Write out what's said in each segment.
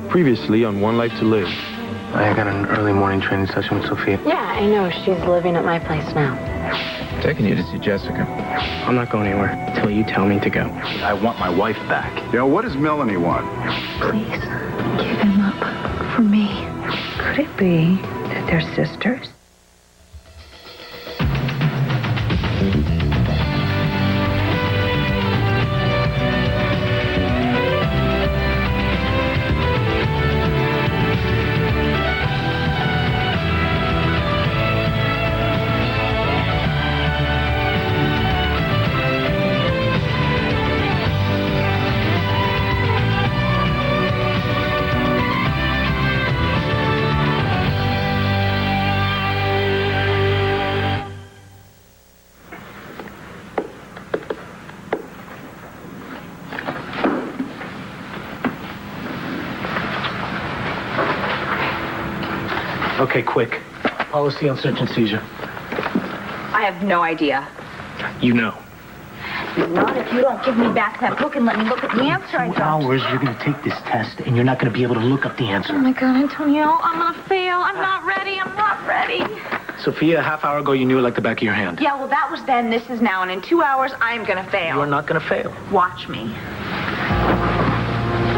Previously on One Life to Live. I got an early morning training session with Sophia. Yeah, I know. She's living at my place now. Taking you to see Jessica. I'm not going anywhere until you tell me to go. I want my wife back. Yeah, what does Melanie want? Please, give him up for me. Could it be that they're sisters? Okay, quick. Policy on search and seizure. I have no idea. You know. Not if you don't give me back that book and let me look at the answer. I 2 don't. hours, you're going to take this test, and you're not going to be able to look up the answer. Oh my God, Antonio, I'm gonna fail. I'm not ready. I'm not ready. Sophia, a half hour ago, you knew it like the back of your hand. Yeah, well, that was then. This is now, and in 2 hours, I'm gonna fail. You're not going to fail. Watch me.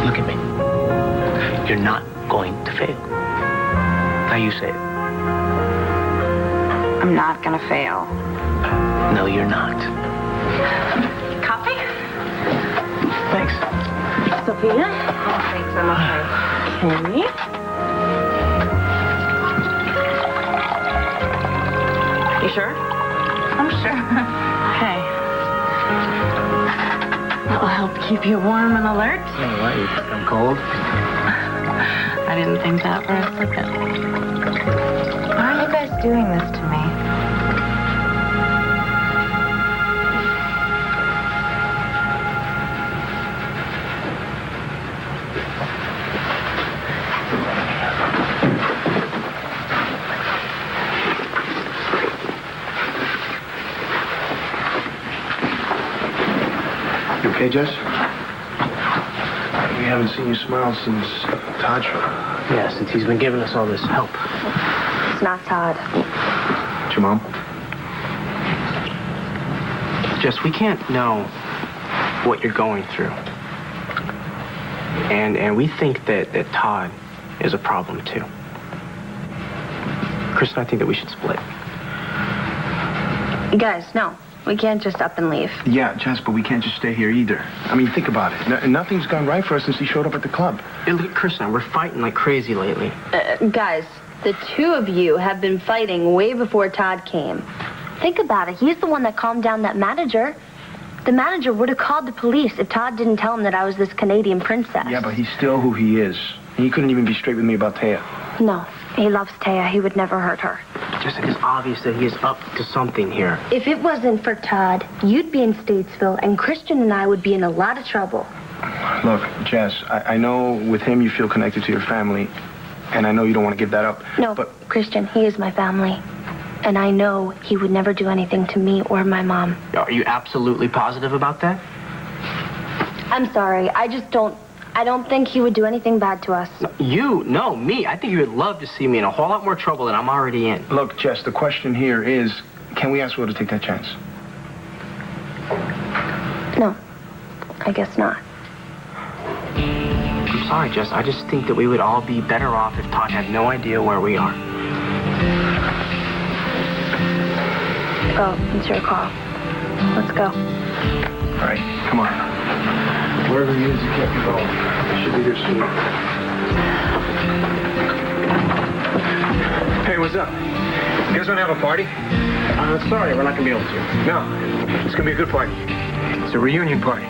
Look at me. You're not going to fail. Now you say it. I'm not gonna fail. No, you're not. Coffee? Thanks. Sophia? Oh, thanks. I'm okay. You sure? I'm sure. Okay. That'll help keep you warm and alert. Oh, what? You think I'm cold? I didn't think that for a second. Why are you guys doing this to me? You okay, Jess? We haven't seen you smile since Todd showed up. Yeah, since he's been giving us all this help. It's not Todd. It's your mom? Jess, we can't know what you're going through. And we think that Todd is a problem, too. Chris and I think that we should split. You guys, no. We can't just up and leave. Yeah, Jess, but we can't just stay here either. I mean, think about it. Nothing's gone right for us since he showed up at the club. Hey, look at Chris and I. We're fighting like crazy lately. Guys, the two of you have been fighting way before Todd came. Think about it. He's the one that calmed down that manager. The manager would have called the police if Todd didn't tell him that I was this Canadian princess. Yeah, but he's still who he is. And he couldn't even be straight with me about Taya. No, he loves Taya. He would never hurt her. Just it's obvious that he is up to something here. If it wasn't for Todd, you'd be in Statesville, and Christian and I would be in a lot of trouble. Look, Jess, I know with him you feel connected to your family, and I know you don't want to give that up. No, but Christian, he is my family. And I know he would never do anything to me or my mom. Are you absolutely positive about that? I'm sorry. I don't think he would do anything bad to us. No, me. I think you would love to see me in a whole lot more trouble than I'm already in. Look, Jess, the question here is, can we ask Will to take that chance? No, I guess not. I'm sorry, Jess. I just think that we would all be better off if Todd had no idea where we are. Oh, it's your call. Let's go. All right, come on. Wherever he is, he can't be going. He should be here soon. Hey, what's up? You guys want to have a party? Sorry, we're not going to be able to. No, it's going to be a good party. It's a reunion party.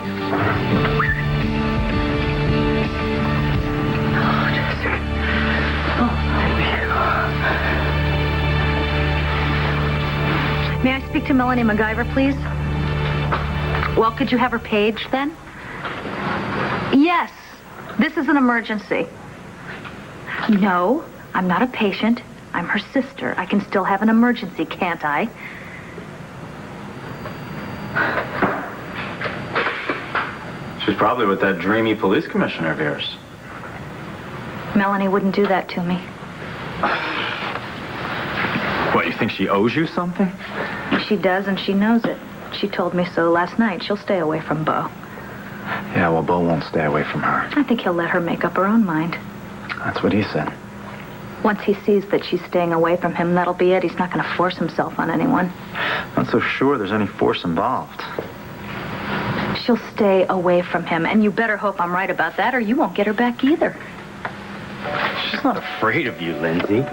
May I speak to Melanie MacGyver, please? Well, could you have her paged then? Yes. This is an emergency. No, I'm not a patient. I'm her sister. I can still have an emergency, can't I? She's probably with that dreamy police commissioner of yours. Melanie wouldn't do that to me. What, you think she owes you something? She does, and she knows it. She told me so last night. She'll stay away from Beau. Yeah, well, Beau won't stay away from her. I think he'll let her make up her own mind. That's what he said. Once he sees that she's staying away from him, that'll be it. He's not going to force himself on anyone. Not so sure there's any force involved. She'll stay away from him, and you better hope I'm right about that, or you won't get her back either. She's not afraid of you, Lindsay.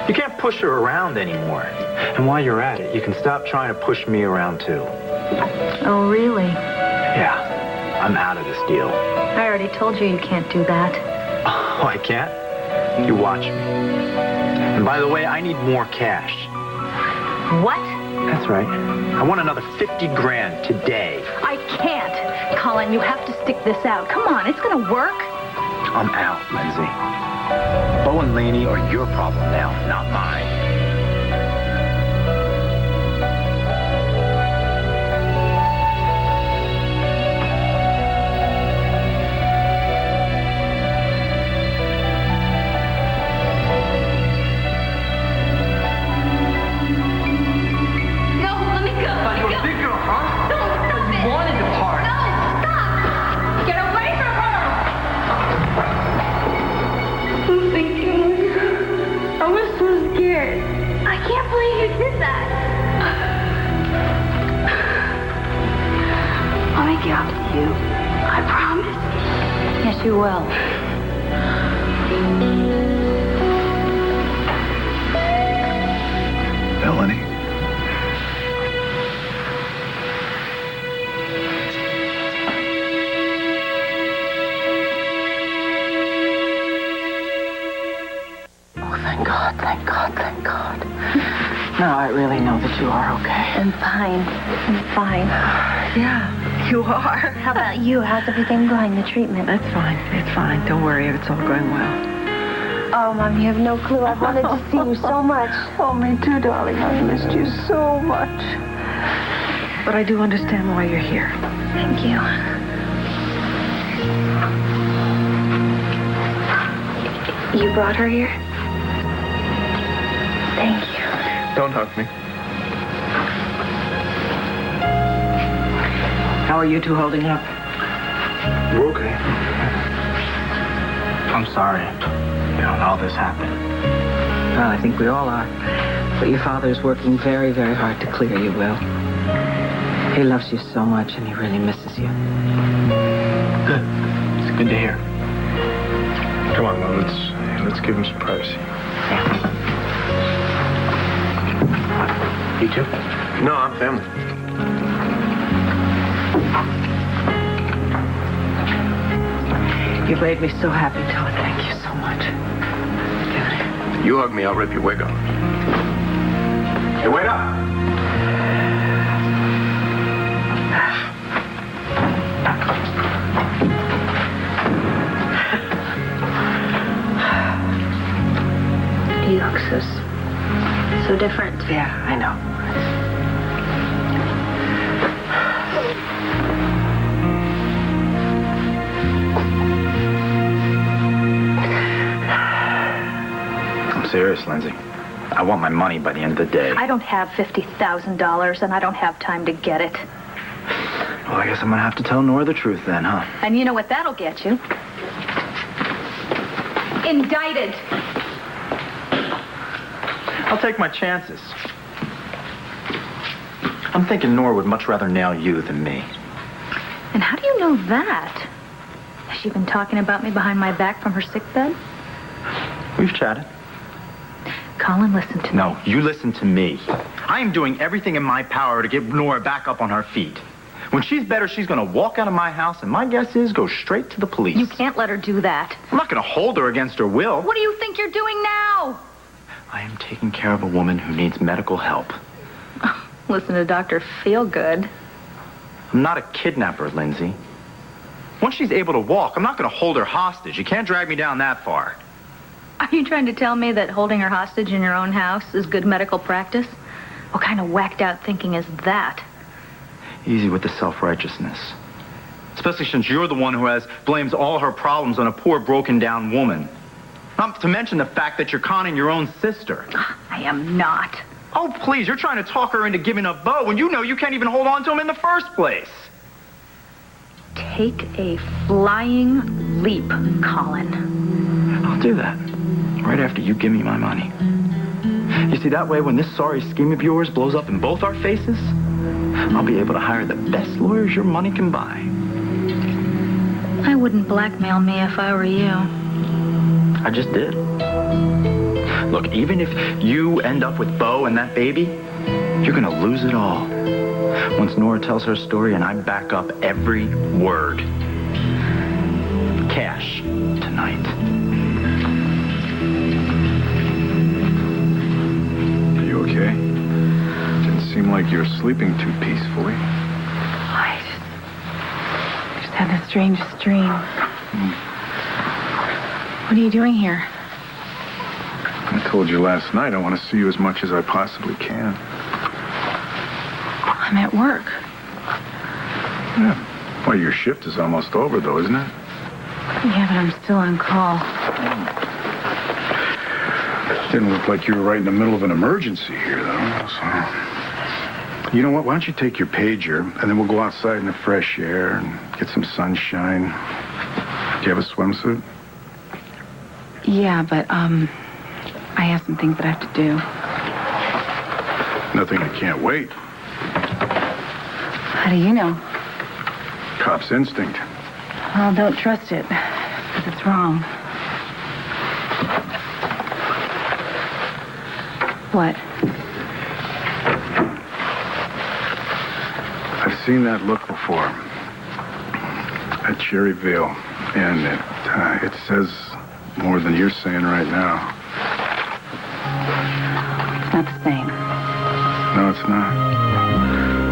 You can't push her around anymore. And while you're at it, you can stop trying to push me around, too. Oh, really? Yeah, I'm out of this deal. I already told you can't do that. Oh, I can't? You watch me. And by the way, I need more cash. What? That's right. I want another 50 grand today. I can't. Colin, you have to stick this out. Come on, it's going to work. I'm out, Lindsay. Beau and Laney are your problem now, not mine. You will. Melanie. Oh, thank God, thank God, thank God. Now I really know that you are okay. I'm fine. I'm fine. Yeah, you are. How about you? How's everything going, the treatment? That's fine. It's fine. Don't worry. It's all going well. Oh, Mom, you have no clue. I wanted to see you so much. Oh, me too, darling. I missed you so much. But I do understand why you're here. Thank you. You brought her here? Thank you. Don't hug me. How are you two holding up? We're okay. I'm sorry. All this happened. Well, I think we all are. But your father's working very, very hard to clear you, Will. He loves you so much, and he really misses you. Good. It's good to hear. Come on, Mom. Let's give him some privacy. You too? No, I'm family. You've made me so happy, Todd. Thank you so much. You hug me, I'll rip your wig off. Hey, wait up! You look so different. Yeah, I know. I'm serious, Lindsay. I want my money by the end of the day. I don't have $50,000, and I don't have time to get it. Well, I guess I'm gonna have to tell Nora the truth then, huh? And you know what that'll get you? Indicted. I'll take my chances. I'm thinking Nora would much rather nail you than me. And how do you know that? Has she been talking about me behind my back from her sickbed? We've chatted. Colin, listen to me. No, you listen to me. I am doing everything in my power to get Nora back up on her feet. When she's better, she's going to walk out of my house, and my guess is go straight to the police. You can't let her do that. I'm not going to hold her against her will. What do you think you're doing now? I am taking care of a woman who needs medical help. Listen to Dr. Feelgood. I'm not a kidnapper, Lindsay. Once she's able to walk, I'm not going to hold her hostage. You can't drag me down that far. Are you trying to tell me that holding her hostage in your own house is good medical practice? What kind of whacked out thinking is that? Easy with the self-righteousness. Especially since you're the one who blames all her problems on a poor, broken-down woman. Not to mention the fact that you're conning your own sister. I am not. Oh, please, you're trying to talk her into giving up Bo when you know you can't even hold on to him in the first place. Take a flying leap, Colin. I'll do that. Right after you give me my money. You see, that way, when this sorry scheme of yours blows up in both our faces, I'll be able to hire the best lawyers your money can buy. I wouldn't blackmail me if I were you. I just did. Look, even if you end up with Bo and that baby, you're gonna lose it all. Once Nora tells her story and I back up every word. Cash tonight. Are you okay? Didn't seem like you were sleeping too peacefully. I just had the strangest dream. What are you doing here? I told you last night I want to see you as much as I possibly can. I'm at work. Yeah. Well, your shift is almost over, though, isn't it? Yeah, but I'm still on call. Didn't look like you were right in the middle of an emergency here, though. So, you know what? Why don't you take your pager, and then we'll go outside in the fresh air and get some sunshine. Do you have a swimsuit? Yeah, but, I have some things that I have to do. Nothing I can't wait. How do you know? Cop's instinct. Well, don't trust it, because it's wrong. What? I've seen that look before. At Cherryvale. And it says more than you're saying right now. It's not the same. No, it's not.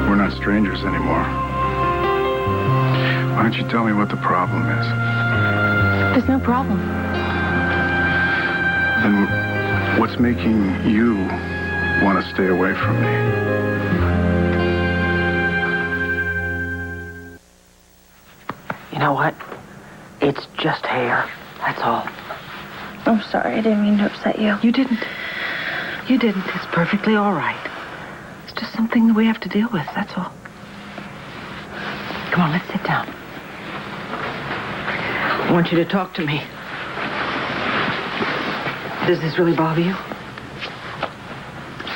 We're not strangers anymore. Why don't you tell me what the problem is? There's no problem. Then what's making you want to stay away from me? You know what? It's just hair. That's all. I'm sorry, I didn't mean to upset you. You didn't. You didn't. It's perfectly all right. It's just something that we have to deal with, that's all. Come on, let's sit down. I want you to talk to me. Does this really bother you?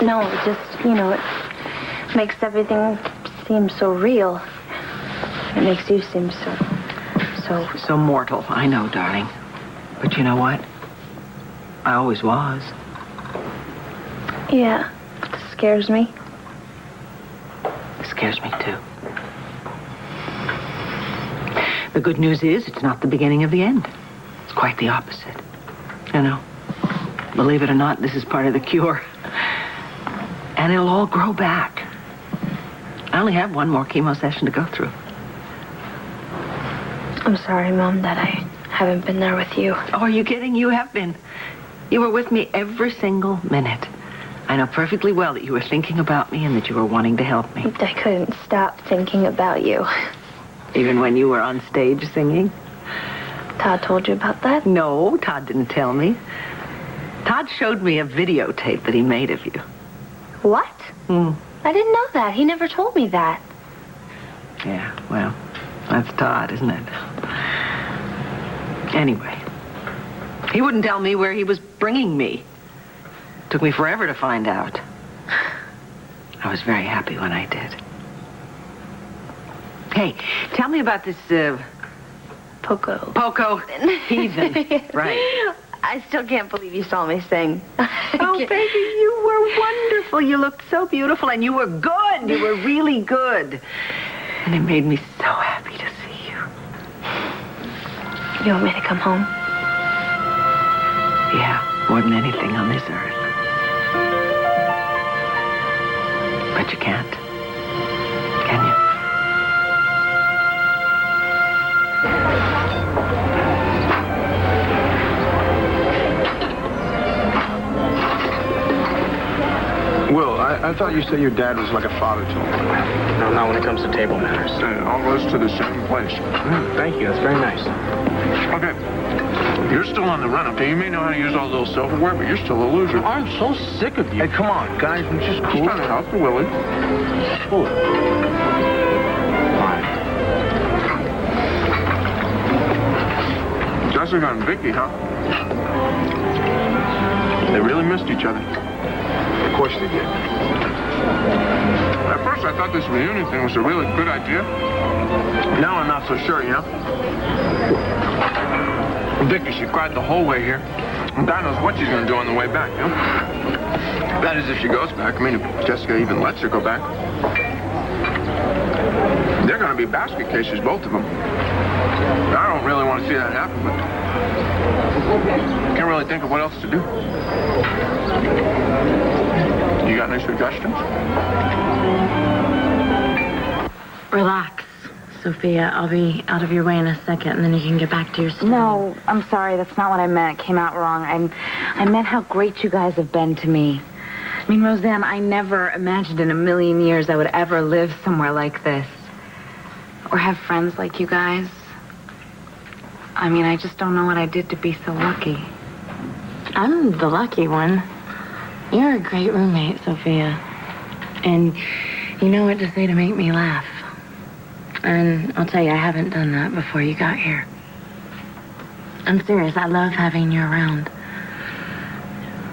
No, it just, it makes everything seem so real. It makes you seem so mortal, I know, darling. But you know what? I always was. Yeah, it scares me. It scares me, too. The good news is it's not the beginning of the end. It's quite the opposite. You know, believe it or not, this is part of the cure. And it'll all grow back. I only have one more chemo session to go through. I'm sorry, Mom, that I haven't been there with you. Oh, are you kidding? You have been. You were with me every single minute. I know perfectly well that you were thinking about me and that you were wanting to help me. I couldn't stop thinking about you. Even when you were on stage singing? Todd told you about that? No, Todd didn't tell me. Todd showed me a videotape that he made of you. What? I didn't know that. He never told me that. Yeah, well, that's Todd, isn't it? Anyway, he wouldn't tell me where he was bringing me. Took me forever to find out. I was very happy when I did. Hey, tell me about this, Poco heathen. Right. I still can't believe you saw me sing. Oh, baby, you were wonderful. You looked so beautiful, and you were good. You were really good. And it made me so happy to see you. You want me to come home? Yeah, more than anything on this earth. But you can't. Can you? Will, I thought you said your dad was like a father to him. No, not when it comes to table matters. All goes to the same place. Thank you. That's very nice. Okay. You're still on the run, okay? You may know how to use all those silverware, but you're still a loser. I'm so sick of you. Hey, come on, guys. I'm just trying to help you, Willie. Cool. Fine. Jessica and Vicky, huh? They really missed each other. Of course they did. At first, I thought this reunion thing was a really good idea. Now I'm not so sure, you know? Vicky, she cried the whole way here. And God knows what she's going to do on the way back, you know? That is, if she goes back. I mean, if Jessica even lets her go back. They're going to be basket cases, both of them. I don't really want to see that happen, but can't really think of what else to do. You got any suggestions? Relax, Sophia. I'll be out of your way in a second, and then you can get back to your study. No, I'm sorry. That's not what I meant. It came out wrong. I meant how great you guys have been to me. I mean, Roseanne, I never imagined in a million years I would ever live somewhere like this. Or have friends like you guys. I mean, I just don't know what I did to be so lucky. I'm the lucky one. You're a great roommate, Sophia. And you know what to say to make me laugh. And I'll tell you, I haven't done that before you got here. I'm serious. I love having you around.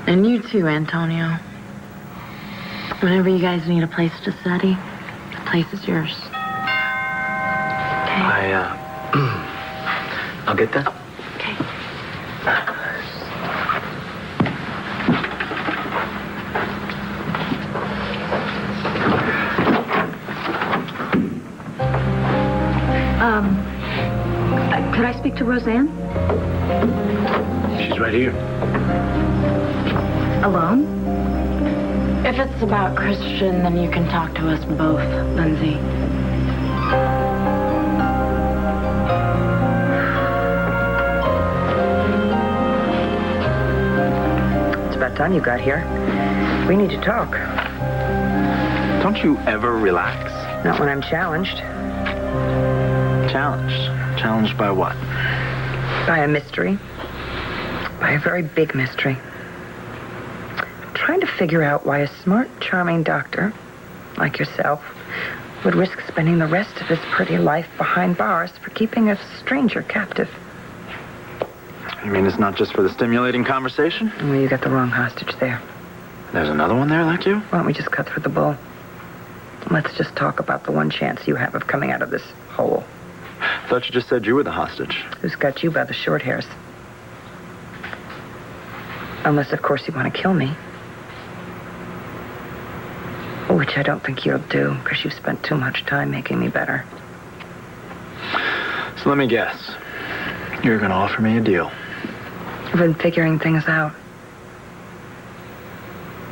And you too, Antonio. Whenever you guys need a place to study, the place is yours. Okay? I'll get that. Okay. Could I speak to Roseanne? She's right here. Alone? If it's about Christian, then you can talk to us both, Lindsay. It's about time you got here. We need to talk. Don't you ever relax? Not when I'm challenged. Challenged? Challenged by what? By a mystery. By a very big mystery. I'm trying to figure out why a smart, charming doctor, like yourself, would risk spending the rest of his pretty life behind bars for keeping a stranger captive. You mean it's not just for the stimulating conversation? Well, you got the wrong hostage there. There's another one there like you? Why don't we just cut through the bull? Let's just talk about the one chance you have of coming out of this hole. Thought you just said you were the hostage. Who's got you by the short hairs? Unless, of course, you want to kill me. Which I don't think you'll do, because you've spent too much time making me better. So let me guess. You're going to offer me a deal. I've been figuring things out.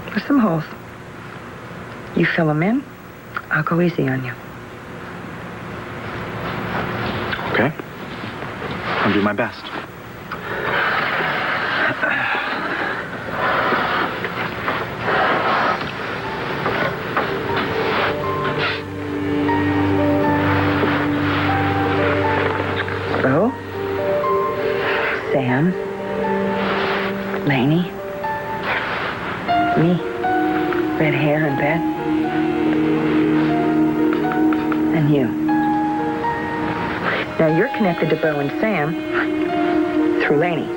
There's some holes. You fill them in, I'll go easy on you. Okay. I'll do my best. So, Sam, Laney, me, red hair in bed, and you. Now, you're connected to Bo and Sam through Laney.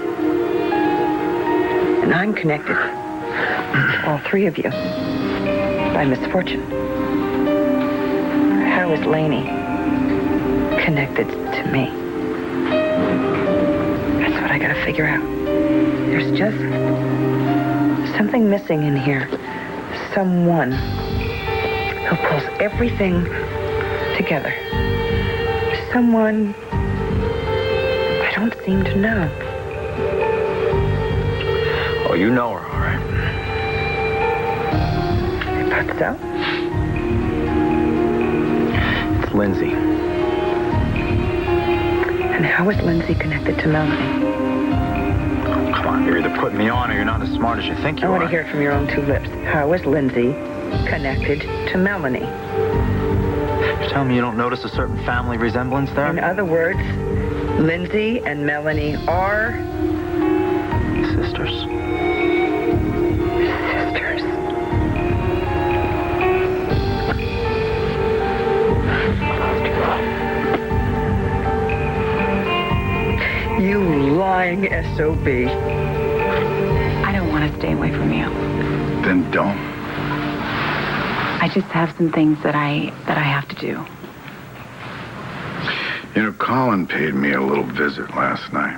And I'm connected to all three of you by misfortune. How is Laney connected to me? That's what I gotta figure out. There's just something missing in here. Someone who pulls everything together. Someone I don't seem to know. Oh, you know her, all right. I thought so. It's Lindsay. And how is Lindsay connected to Melanie? Oh, come on, you're either putting me on or you're not as smart as you think you are. I want to hear it from your own two lips. How is Lindsay connected to Melanie? You're telling me you don't notice a certain family resemblance there? In other words, Lindsay and Melanie are so be. I don't want to stay away from you. Then don't. I just have some things that I have to do. You know, Colin paid me a little visit last night.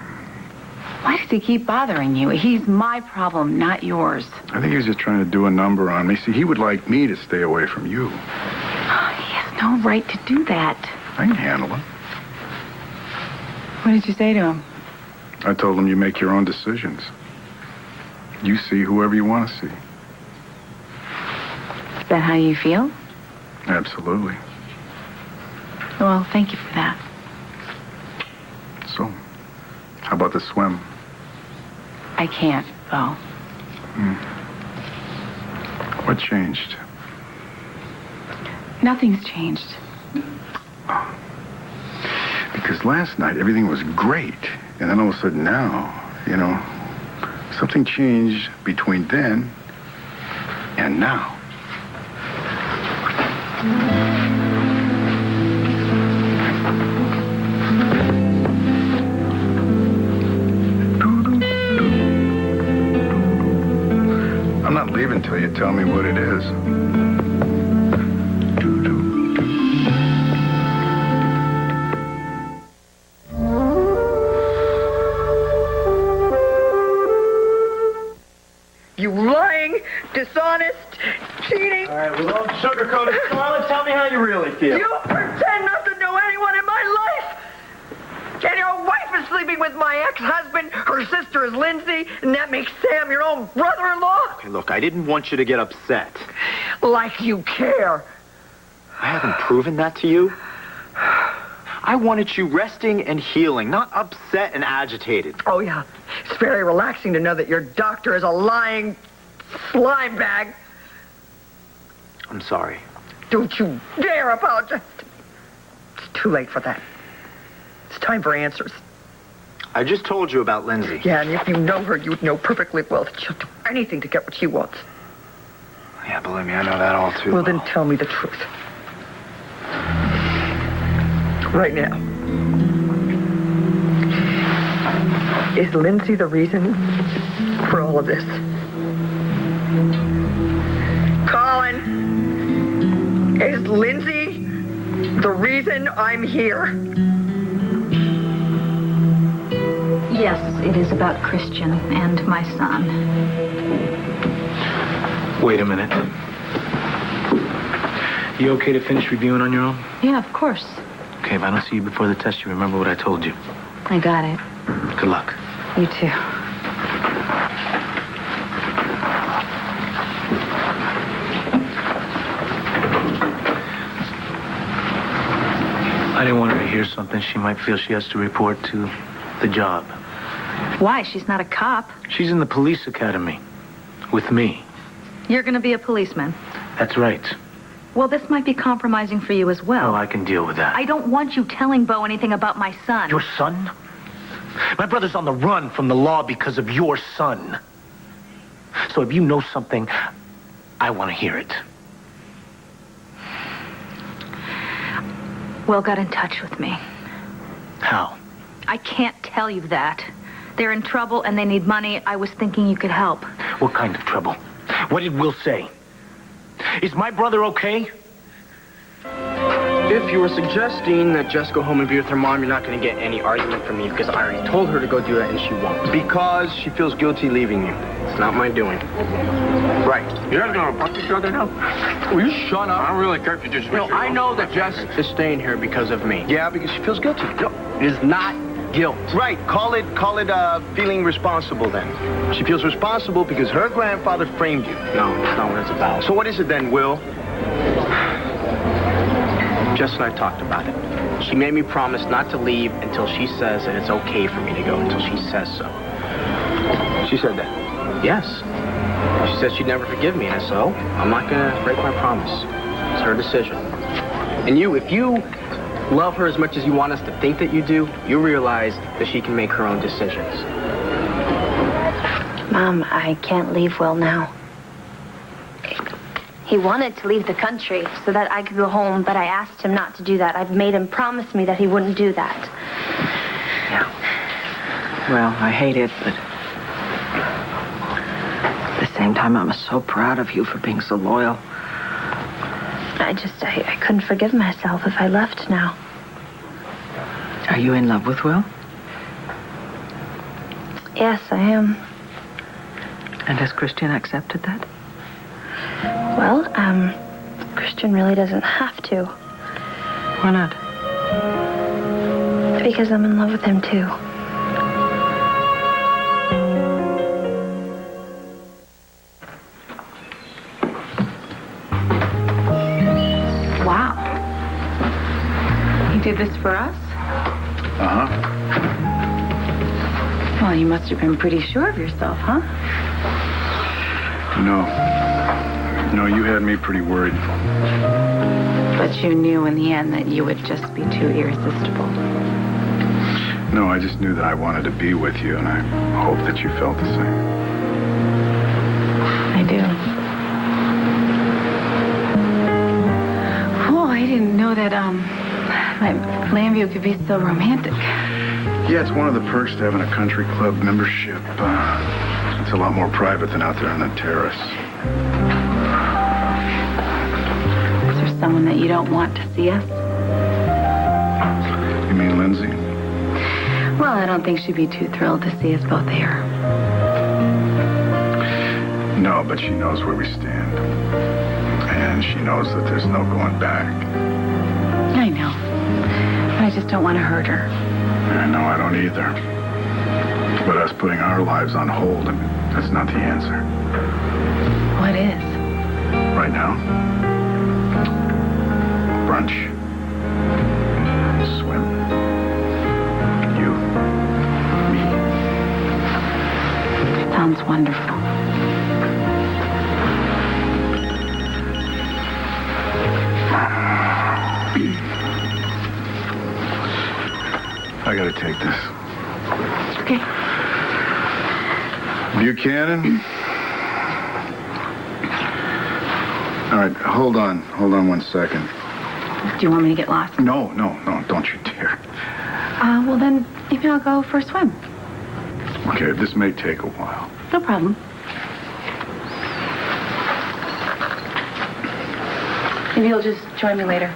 Why does he keep bothering you? He's my problem, not yours. I think he was just trying to do a number on me. See, he would like me to stay away from you. He has no right to do that. I can handle it. What did you say to him? I told him you make your own decisions. You see whoever you want to see. Is that how you feel? Absolutely. Well, thank you for that. So, how about the swim? I can't, Bo. What changed? Nothing's changed. Because last night everything was great. And then all of a sudden now, you know, something changed between then and now. I'm not leaving until you tell me what it is. You lying, dishonest, cheating. All right, well, don't sugarcoat it, Scarlett. Tell me how you really feel. You pretend not to know anyone in my life. And your wife is sleeping with my ex-husband. Her sister is Lindsay, and that makes Sam your own brother-in-law. Okay, look, I didn't want you to get upset. Like you care. I haven't proven that to you. I wanted you resting and healing, not upset and agitated. Oh, yeah. It's very relaxing to know that your doctor is a lying slime bag. I'm sorry. Don't you dare apologize. It's too late for that. It's time for answers. I just told you about Lindsay. Yeah, and if you know her, you'd know perfectly well that she'll do anything to get what she wants. Yeah, believe me, I know that all too Well, then tell me the truth. Right now. Is Lindsay the reason for all of this? Colin, is Lindsay the reason I'm here? Yes, it is about Christian and my son. Wait a minute. You okay to finish reviewing on your own? Yeah, of course. Okay, if I don't see you before the test, you remember what I told you. I got it. Good luck. You too. I didn't want her to hear something she might feel she has to report to the job. Why? She's not a cop. She's in the police academy with me. You're going to be a policeman. That's right. Well, this might be compromising for you as well. Oh, I can deal with that. I don't want you telling Bo anything about my son. Your son? My brother's on the run from the law because of your son. So if you know something, I want to hear it. Will got in touch with me. How? I can't tell you that. They're in trouble and they need money. I was thinking you could help. What kind of trouble? What did Will say? Is my brother okay? If you were suggesting that Jess go home and be with her mom, you're not going to get any argument from me because I already told her to go do that and she won't. Because she feels guilty leaving you. It's not my doing. Right. You guys going to punch each other now? Will you shut up? I don't really care if you just... No, I know that Jess is staying here because of me. Yeah, because she feels guilty. No, it is not guilt. Right. Call it feeling responsible then. She feels responsible because her grandfather framed you. No, that's not what it's about. So what is it then, Will? Jess and I talked about it. She made me promise not to leave until she says that it's okay for me to go, until she says so. She said that? Yes. She said she'd never forgive me, and so I'm not going to break my promise. It's her decision. And you, if you love her as much as you want us to think that you do, you realize that she can make her own decisions. Mom, I can't leave Will now. He wanted to leave the country so that I could go home, but I asked him not to do that. I've made him promise me that he wouldn't do that. Well, I hate it, but at the same time, I'm so proud of you for being so loyal. I couldn't forgive myself if I left now. Are you in love with Will? Yes, I am. And has Christian accepted that? Well, Christian really doesn't have to. Why not? Because I'm in love with him, too. Wow. You did this for us? Uh-huh. Well, you must have been pretty sure of yourself, huh? No, you had me pretty worried. But you knew in the end that you would just be too irresistible. No, I just knew that I wanted to be with you, and I hope that you felt the same. I do. Oh, I didn't know that, Lambview could be so romantic. Yeah, it's one of the perks to having a country club membership. It's a lot more private than out there on the terrace. Is there someone that you don't want to see us? You mean Lindsay? Well, I don't think she'd be too thrilled to see us both here. No, but she knows where we stand. And she knows that there's no going back. I know. But I just don't want to hurt her. Yeah, no, I don't either. But us putting our lives on hold, I mean, that's not the answer. What is? Right now? Brunch. Swim. You. Me. Sounds wonderful. I gotta take this. Okay. Buchanan? All right, hold on 1 second. Do you want me to get lost? No, don't you dare. Well then, maybe I'll go for a swim. Okay, this may take a while. No problem. Maybe you'll just join me later.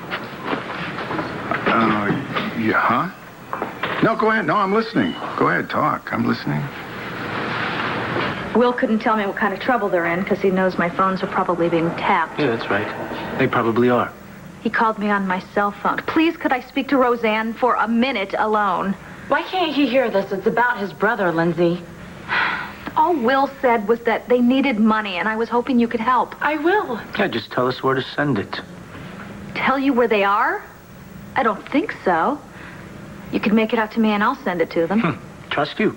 Yeah, huh? No, go ahead. No, I'm listening. Go ahead, talk. I'm listening. Will couldn't tell me what kind of trouble they're in because he knows my phones are probably being tapped. Yeah, that's right. They probably are. He called me on my cell phone. Please, could I speak to Roseanne for a minute alone? Why can't he hear this? It's about his brother, Lindsay. All Will said was that they needed money, and I was hoping you could help. I will. Yeah, just tell us where to send it. Tell you where they are? I don't think so. You could make it out to me, and I'll send it to them. Trust you?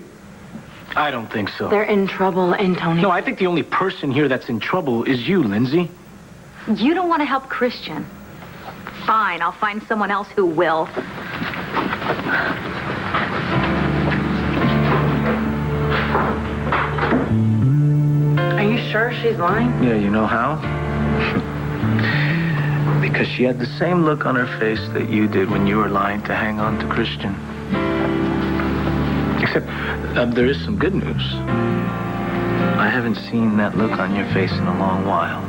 I don't think so. They're in trouble, and Tony. No, I think the only person here that's in trouble is you, Lindsay. You don't want to help Christian. Fine, I'll find someone else who will. Are you sure she's lying? Yeah, you know how? Because she had the same look on her face that you did when you were lying to hang on to Christian. Except, there is some good news. I haven't seen that look on your face in a long while.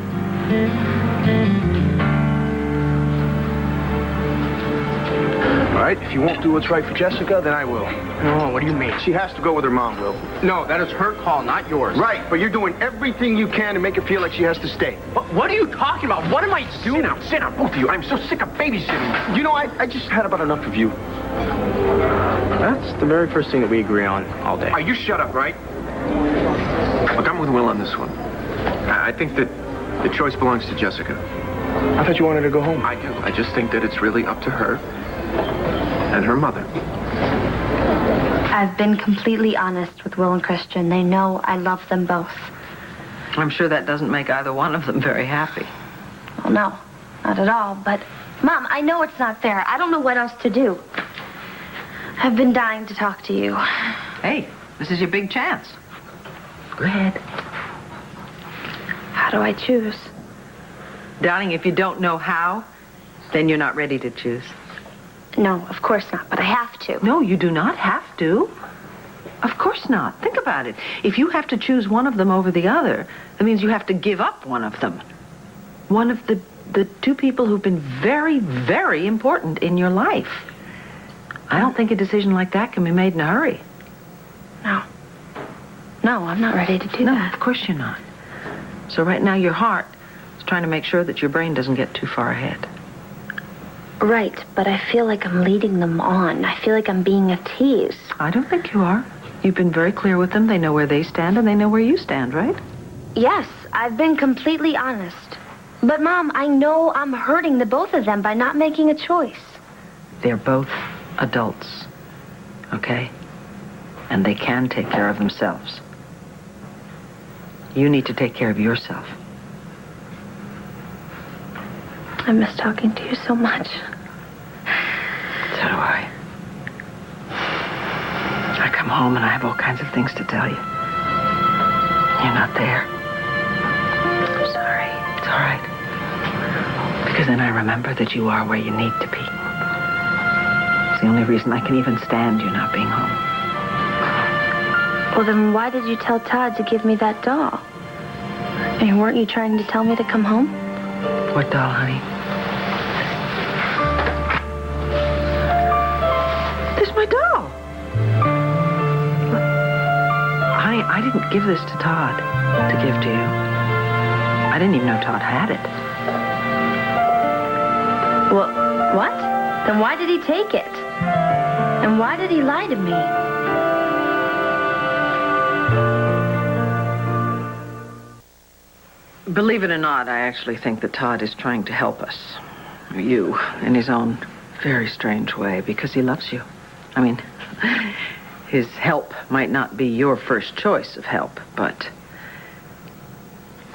All right, if you won't do what's right for Jessica, then I will. No, what do you mean? She has to go with her mom, Will. No, that is her call, not yours. Right, but you're doing everything you can to make her feel like she has to stay. What are you talking about? What am I doing? Sit down, both of you. I'm so sick of babysitting. You know, I just had about enough of you. That's the very first thing that we agree on all day. You shut up, right? Look, I'm with Will on this one. I think that the choice belongs to Jessica. I thought you wanted to go home. I do. I just think that it's really up to her and her mother. I've been completely honest with Will and Christian. They know I love them both. I'm sure that doesn't make either one of them very happy. Well, no, not at all. But, Mom, I know it's not fair. I don't know what else to do. I've been dying to talk to you. Hey, this is your big chance. Go ahead. How do I choose? Darling, if you don't know how, then you're not ready to choose. No, of course not, but I have to. No, you do not have to. Of course not. Think about it. If you have to choose one of them over the other, that means you have to give up one of them. One of the two people who've been very, very important in your life. I don't think a decision like that can be made in a hurry. No. No, I'm not ready to do No, that. of course you're not. So right now your heart is trying to make sure that your brain doesn't get too far ahead. Right, but I feel like I'm leading them on. I feel like I'm being a tease. I don't think you are. You've been very clear with them. They know where they stand and they know where you stand, right? Yes, I've been completely honest. But, Mom, I know I'm hurting the both of them by not making a choice. They're both adults, okay? And they can take care of themselves. You need to take care of yourself. I miss talking to you so much. So do I. I come home and I have all kinds of things to tell you. You're not there. I'm sorry. It's all right. Because then I remember that you are where you need to be. It's the only reason I can even stand you not being home. Well, then why did you tell Todd to give me that doll? I mean, weren't you trying to tell me to come home? What doll, honey? This is my doll. Honey, I didn't give this to Todd to give to you. I didn't even know Todd had it. Well, what? Then why did he take it? And why did he lie to me? Believe it or not, I actually think that Todd is trying to help us. You, in his own very strange way, because he loves you. I mean, his help might not be your first choice of help, but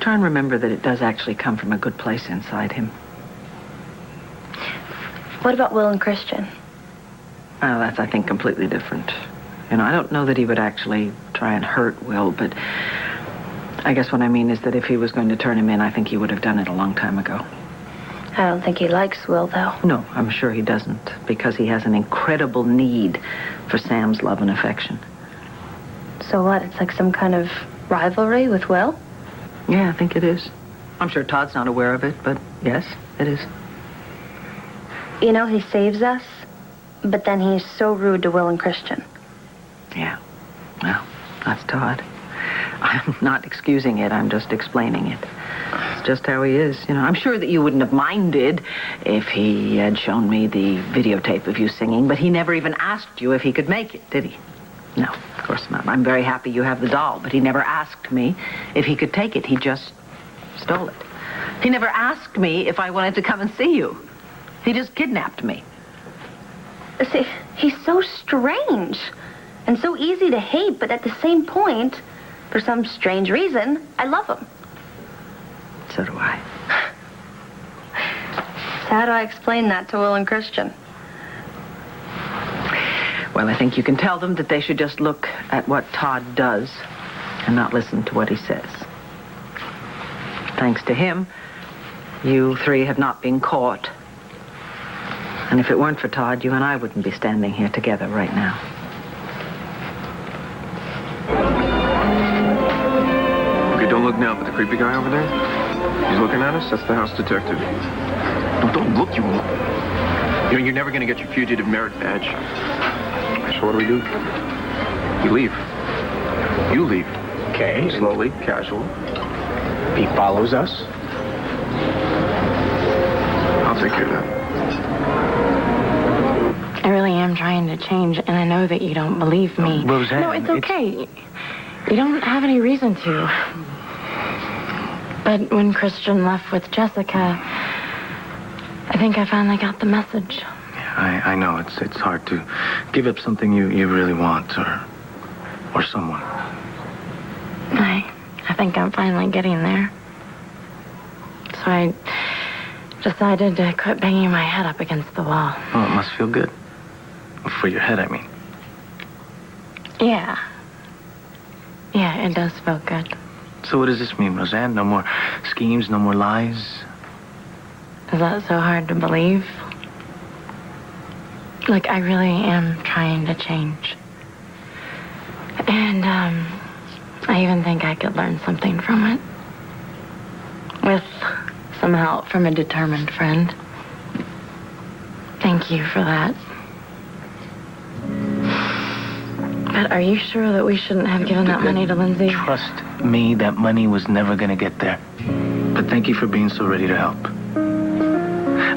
try and remember that it does actually come from a good place inside him. What about Will and Christian? Well, that's, I think, completely different. You know, I don't know that he would actually try and hurt Will, but I guess what I mean is that if he was going to turn him in, I think he would have done it a long time ago. I don't think he likes Will, though. No, I'm sure he doesn't, because he has an incredible need for Sam's love and affection. So what? It's like some kind of rivalry with Will? Yeah, I think it is. I'm sure Todd's not aware of it, but yes, it is. You know, he saves us, but then he's so rude to Will and Christian. Yeah. Well, that's Todd. I'm not excusing it. I'm just explaining it. It's just how he is. You know, I'm sure that you wouldn't have minded if he had shown me the videotape of you singing, but he never even asked you if he could make it, did he? No, of course not. I'm very happy you have the doll, but he never asked me if he could take it. He just stole it. He never asked me if I wanted to come and see you. He just kidnapped me. See, he's so strange and so easy to hate, but at the same point, for some strange reason, I love him. So do I. So how do I explain that to Will and Christian? Well, I think you can tell them that they should just look at what Todd does and not listen to what he says. Thanks to him, you three have not been caught. And if it weren't for Todd, you and I wouldn't be standing here together right now. Okay, don't look now, but the creepy guy over there, he's looking at us. That's the house detective. No, don't look, you won't. You know, you're never going to get your fugitive merit badge. So what do we do? You leave. You leave. Okay. Slowly, casual. He follows us. I'll take care of that. I really am trying to change, and I know that you don't believe me. Roseanne, no, it's okay. You don't have any reason to. But when Christian left with Jessica, I think I finally got the message. I know it's hard to give up something you really want or someone. I think I'm finally getting there. So I decided to quit banging my head up against the wall. Oh, it must feel good. For your head, I mean. Yeah. Yeah, it does feel good. So what does this mean, Roseanne? No more schemes, no more lies? Is that so hard to believe? Like, I really am trying to change. And, I even think I could learn something from it. With some help from a determined friend. Thank you for that. But are you sure that we shouldn't have given that money to Lindsay? Trust me, that money was never going to get there. But thank you for being so ready to help.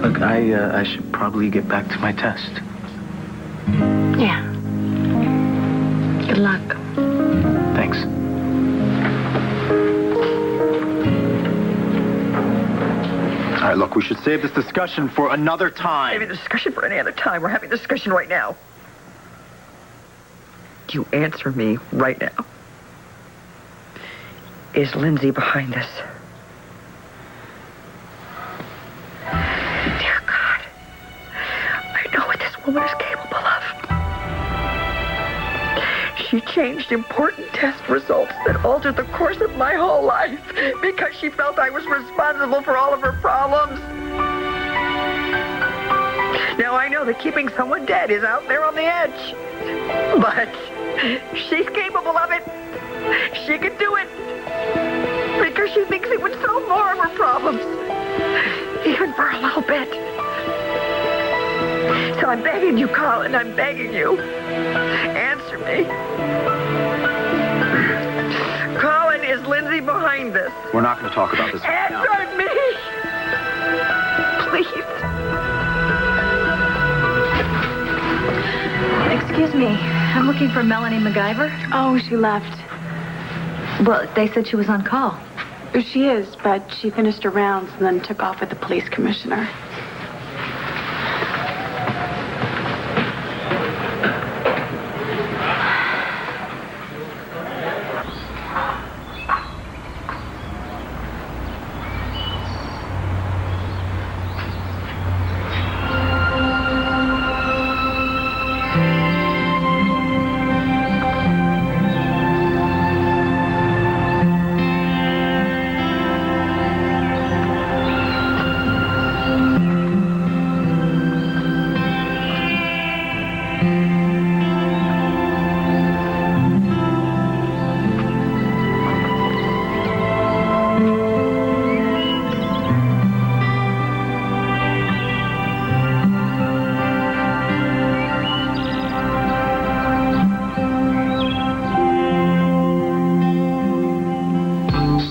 Look, I should probably get back to my test. Yeah. Good luck. Thanks. All right, look, we should save this discussion for another time. Maybe the discussion for any other time. We're having a discussion right now. You answer me right now. Is Lindsay behind this? Dear God, I know what this woman is capable of. She changed important test results that altered the course of my whole life because she felt I was responsible for all of her problems. Now I know that keeping someone dead is out there on the edge. But she's capable of it. She can do it. Because she thinks it would solve more of her problems. Even for a little bit. So I'm begging you, Colin, I'm begging you. Answer me. Colin, is Lindsay behind this? We're not going to talk about this right now. Answer me! Please. Excuse me. I'm looking for Melanie MacGyver. Oh, she left. Well, they said she was on call. She is, but she finished her rounds and then took off with the police commissioner.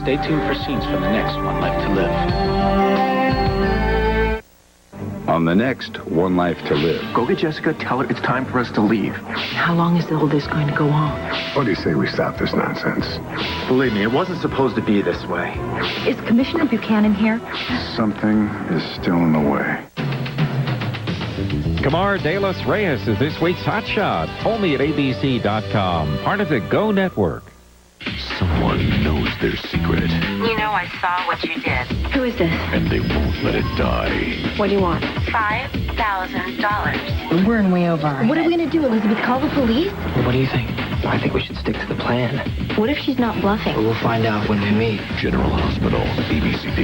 Stay tuned for scenes from the next One Life to Live. On the next One Life to Live. Go get Jessica, tell her it's time for us to leave. How long is all this going to go on? What do you say we stop this nonsense? Believe me, it wasn't supposed to be this way. Is Commissioner Buchanan here? Something is still in the way. Kamar De Los Reyes is this week's Hot Shot, only at abc.com, part of the Go Network. Someone knows their secret, You know I saw what you did. Who is this? and they won't let it die. What do you want? $5,000. We're in way over. What are we going to do, Elizabeth? Call the police? Well, what do you think? I think we should stick to the plan. What if she's not bluffing? But we'll find out when we meet. General Hospital, ABC.